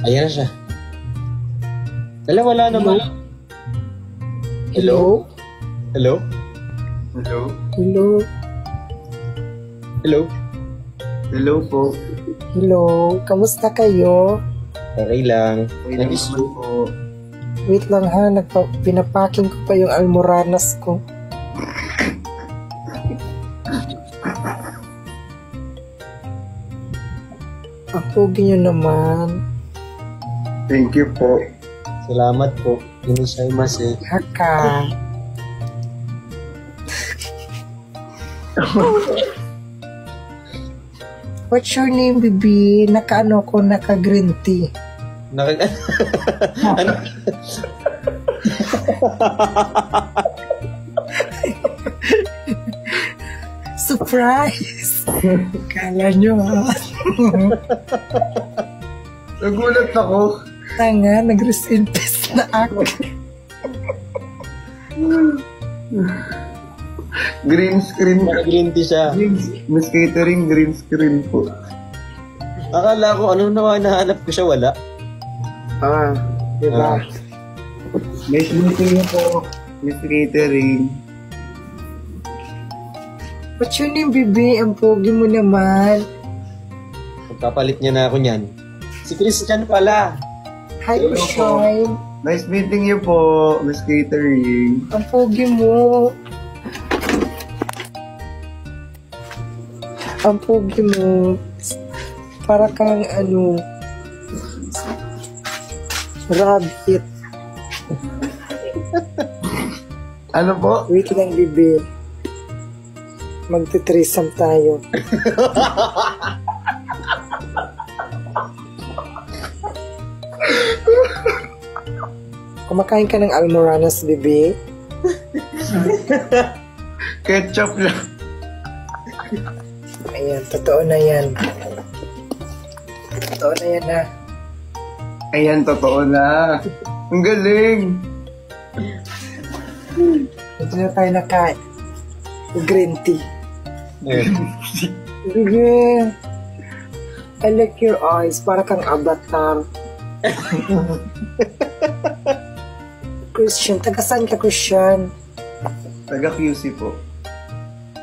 Ayan na siya. Wala naman. Hello? Hello? Hello? Hello? Hello? Hello po. Hello? Kamusta kayo? Okay lang. Okay lang naman po. Wait lang ha, pinapaking ko pa yung almoranas ko. Ang pogi nyo naman. Thank you po. Salamat po. Inisaymasu. Haka. What's your name, baby? Naka-ano ko, naka-green tea. Ano? Surprise! Kala nyo ha. Nagulat ako. Tanga, nag-resist na ako. Green screen. Naka-green tea siya. Miss Catering, green screen po. Akala ko ano nahanap ko siya, wala. Diba? Nice meeting niyo po, Miss Catering. What's your name, baby? Ang pogi mo naman. Magpapalit niya na ako niyan. Si Christian pala. Hi, Shine. Nice meeting you po, Miss Catering. Ang pogi mo. Ang pogi mo. Para kang ano, rabbit. Ano po? Wait lang, baby. Magtitrisam tayo. Kumakain ka ng almoranas, baby? Ketchup lang. Ayan, totoo na yan. Totoo na yan, ha? Ayan, totoo na. Ang galing. Ito na tayo nakain. Green tea. Ayun. Baby, I like your eyes. Para kang avatar. Christian, taga saan ka, Christian? Taga QC po.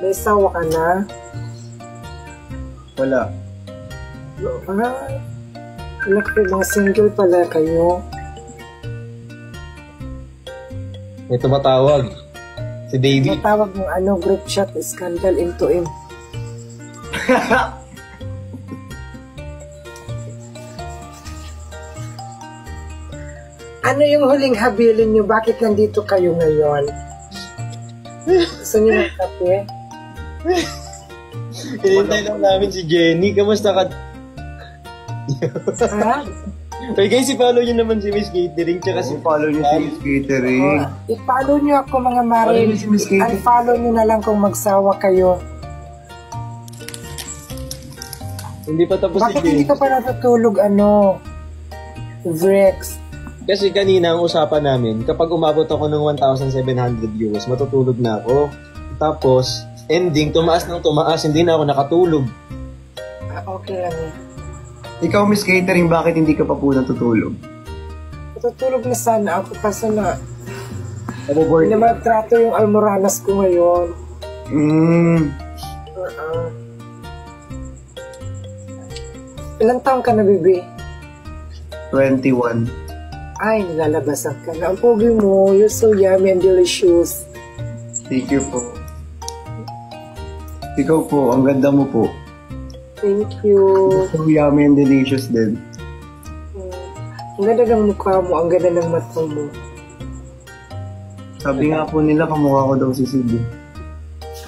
May sawa ka na? Wala. Ay, anak ko, mga single pala kayo. May tumatawag. Si Davey. Matawag ng ano, group chat, scandal into him. Ano yung huling habilin nyo? Bakit nandito kayo ngayon? Gusto nyo ng kape? Hinintay lang namin si Jenny. Kamusta ka? Ha? Okay guys, i-follow nyo naman si Miss Catering tsaka si Follow niyo si Miss Catering. I-follow nyo ako mga Follow marin. niyo si Miss Catering. Unfollow nyo na lang kung magsawa kayo. Hindi pa tapos Bakit si hindi Jenny. ka pa natutulog, ano? Vrex. Kasi kanina ang usapan namin, kapag umabot ako ng 1,700 views, matutulog na ako. Tapos, ending, tumaas ng tumaas, hindi na ako nakatulog. Okay lang yan. Ikaw, Miss Catering, bakit hindi ka pa po natutulog? Natutulog na sana ako kasi na Naboboard. pinamatrato yung almoranas ko ngayon. Ilang taong ka na, baby? 21. Ay, nilalabasan ka na. Ang pogi mo, you're so yummy and delicious. Thank you po. Ikaw po, ang ganda mo po. Thank you. So yummy and delicious din. Ang ganda ng mukha mo, ang ganda ng mata mo. Sabi nga po nila, kamukha ko daw si Sid.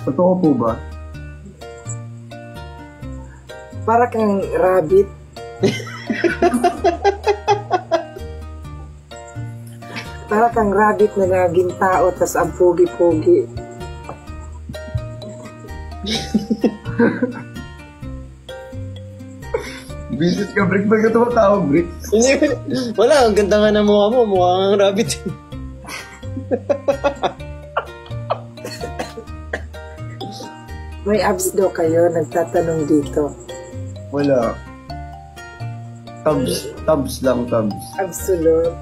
Totoo po ba? Para kang rabbit. Para kang rabbit na naging tao, tas ang pogi-pogi. Business ka, Brick. Ba't ka tumatawag, Brick? Wala, ang ganda nga ng mukha mo. Mukha kang rabbit. May abs daw kayo, nagtatanong dito. Wala. Tabs lang, tabs. Absolute.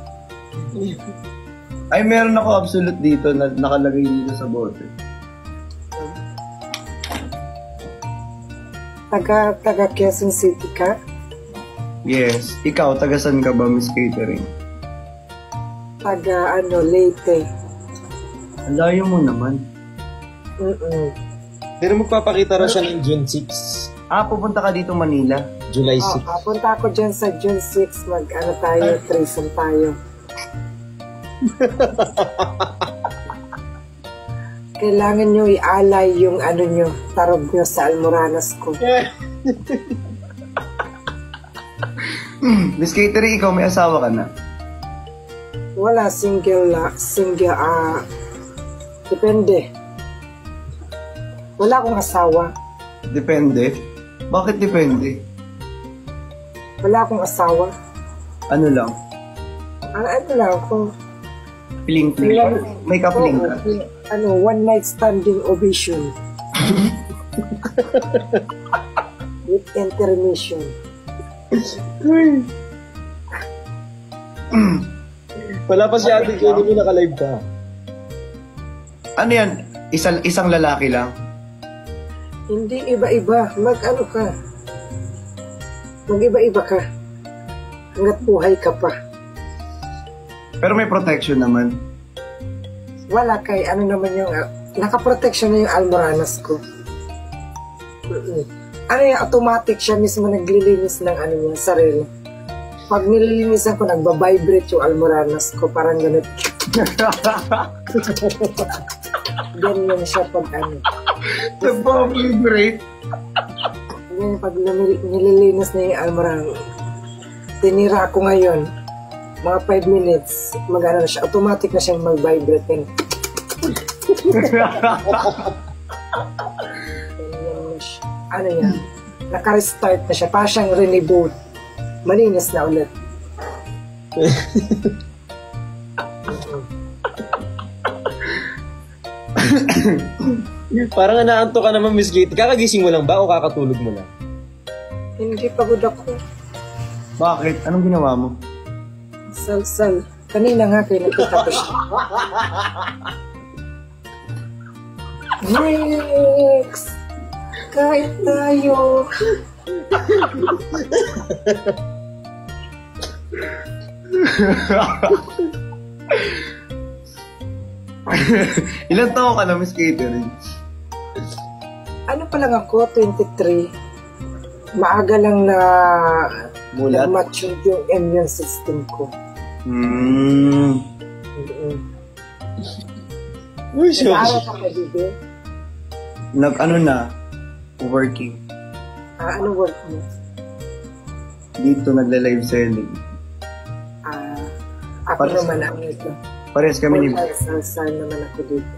Ay, meron ako absolute dito na nakalagay dito sa bote. Taga Quezon City ka? Yes. Ikaw, taga saan ka ba, Miss Catering? Taga Leyte. Ang layo mo naman. Pero magpapakita raw siya ng June 6. Pupunta ka dito Manila. July 6. Punta ako dyan sa June 6. Tayo, threesome tayo. Kailangan nyo ialay yung nyo, tarog nyo sa almoranas ko. Miss Catering, ikaw may asawa ka na? Wala, single, depende. Wala akong asawa. Depende. Bakit depende? Wala akong asawa. Ano lang? Ano lang, kung Piling-piling. May kapiling ka? one night standing ovation. With intermission. Wala pa si Ate Jenny mo naka-live ka. Ano yan? Isang lalaki lang? Hindi iba-iba. Mag-iba-iba ka. Hanggat buhay ka pa. Pero may protection naman. Wala kay naman yung naka-protection na yung almoranas ko. Automatic siya mismo naglilinis ng niya, sarili. Pag nililinisan ko, nagbabibrate yung almoranas ko, parang ganito. Ganyan siya pag Nagbabibrate? Ganyan pag nililinis na yung almoranas. Tinira ko ngayon, mga 5 minutes, na siya, automatic na siyang mag-vibrate. Ganyan na siya. Yan? Naka-restart na siya, parang siyang reboot. Malinis na ulit. Parang naanto ka naman, Miss Katie. Kakagising mo lang ba o kakatulog mo lang? Hindi, pagod ako. Bakit? Anong ginawa mo? Sal. Kanina nga kayo nakita ko siya. Next! Kain tayo! Ilan taon ka na, Miss Catering? Ano pa lang ako, 23. Maaga lang na Mulat? na-mature yung immune system ko. Uy, sure. Nag-aaral ka pa, Bibi? Working. Ano work mo? Dito nagla-live selling. Ako naman ang ito. Parehas kami ni... Sal naman ako dito.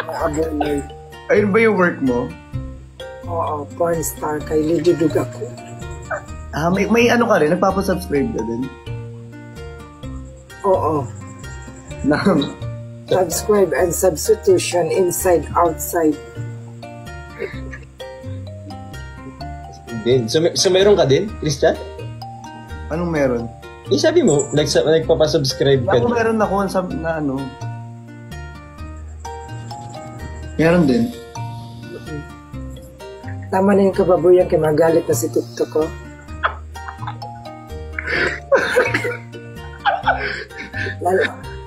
Abonate. Ayun ba yung work mo? Oo, porn star kay Lady Duga ko. May ano ka rin? Nagpapasubscribe ka din? Oo. Subscribe and substitution inside, outside. Din. So meron ka din, Christian? Anong meron? Sabi mo, nagpapasubscribe ka. Ako meron ako na ano. Meron din. Tama na yung kababuyan kay magalit na si TikTok ko.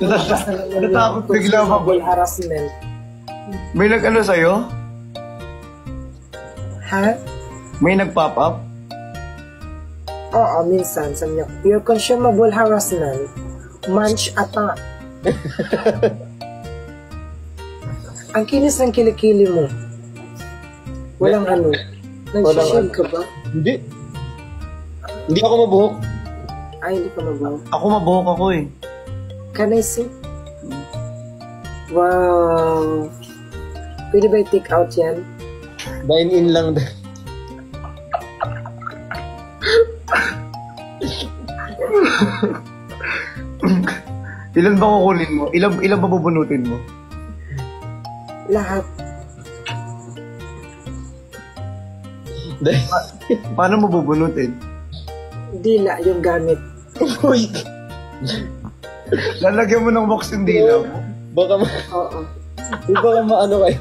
Natakot bigla ako. Harassment. May nag-ano sa'yo? Ha? May nag-pop up? Oo, minsan. Sabi niya, your consumable harassment, munch attack. Ang kinis ng kilikili mo. Walang ano. Nag-shave ka ba? Hindi. Hindi ako mabuhok. Ay, hindi ka mabaw. Ako mabuhok ako eh. Can I see? Wow. Pwede ba i-take out yan? Dine-in lang. Ilan ba kukunin mo? Ilan ba bubunutin mo? Lahat. Paano mo bubunutin? Dila yung gamit. Uy, Lalagyan mo ng box yung dila mo. baka Oo. baka maano kayo.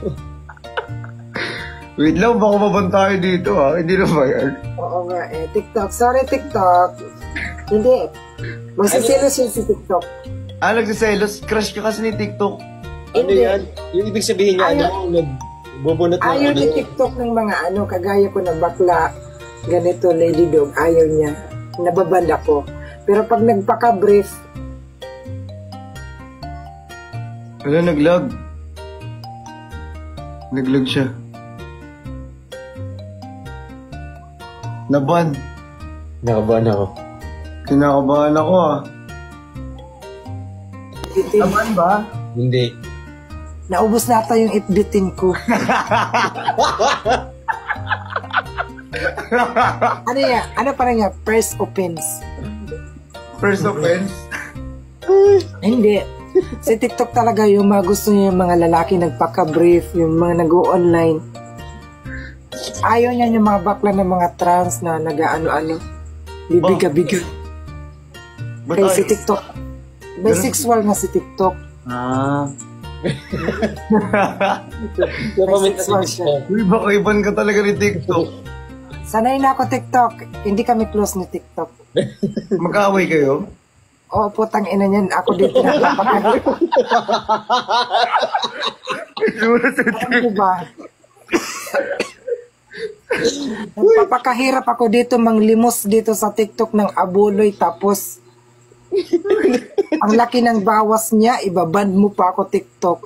Wait lang, baka maban tayo dito ha. Hindi na ba yan? Oo nga eh. TikTok. Sorry, TikTok. Hindi. Magsiselos yun si TikTok. Nagsiselos. Crush ka kasi ni TikTok. Ano Hindi. yan? Yung ibig sabihin niya, Ayaw. nagbubunot ng Ayaw ni TikTok ng mga kagaya ko na bakla, ganito, lady dog, ayaw niya. Nababanda ko. Pero pag nagpaka-brief, Wala, naglag. Naglag siya. Naban. Nakabahan ako. Kinakabahan ako bitin. Naban ba? Hindi. Naubos na ata yung itbitin ko. Ano yan? Ano parang nga? First offense. First offense? Hindi. Si TikTok talaga yung mga gusto niya yung mga lalaki nagpaka-brief, yung mga nag-o-online. Ayaw niya yung mga bakla ng mga trans na nag-ano-ano. Bibiga-biga. Ba't Kaya si ayaw? TikTok. Bisexual na si TikTok. Napamit na Bisexual si siya. Uy, baka iban ka talaga ni TikTok. Sanay na ako TikTok. Hindi kami close ni TikTok. Magkaaway kayo? Oo, putang ina niyan. Ako dito nagpapakahirap. Ano ba? Nagpapakahirap ako dito manglimos dito sa TikTok ng abuloy tapos ang laki ng bawas niya, ibaband mo pa ako TikTok.